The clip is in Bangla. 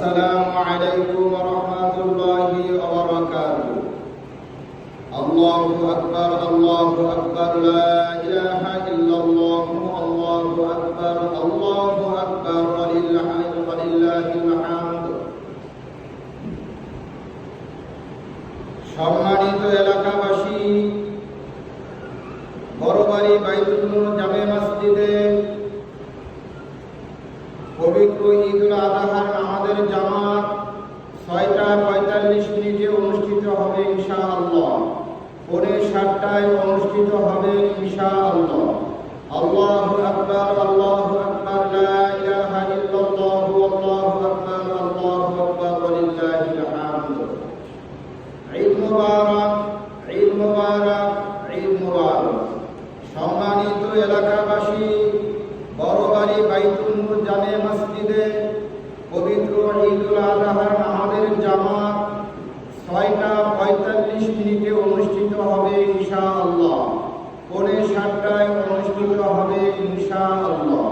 السلام عليكم ورحمة الله وبركاته. الله أكبر الله أكبر لا إله إلا الله الله أكبر الله أكبر ولله الحمد. সম্মানিত এলাকাবাসী, বড়বাড়ি বাইতুল নূর জামে মসজিদে পবিত্র ঈদুল আজহার নামাজের জামাত 6:45 অনুষ্ঠিত হবে ইনশাআল্লাহ। 7:45 অনুষ্ঠিত হবে ইনশাআল্লাহ। আল্লাহু আকবার আল্লাহু আকবার লা ইলাহা ইল্লাল্লাহু আল্লাহু আকবার আল্লাহু আকবার ওয়ালিল্লাহিল হামদ। ঈদ মুবারক ঈদ মুবারক ঈদ মুবারক। সম্মানিত এলাকাবাসী, বড়বাড়ি বাইতুল নূর জামে মসজিদে পবিত্র ঈদুল আজহার নামাজের জামাত 6:45 অনুষ্ঠিত হবে ইনশাআল্লাহ। 7:45 অনুষ্ঠিত হবে ইনশাআল্লাহ।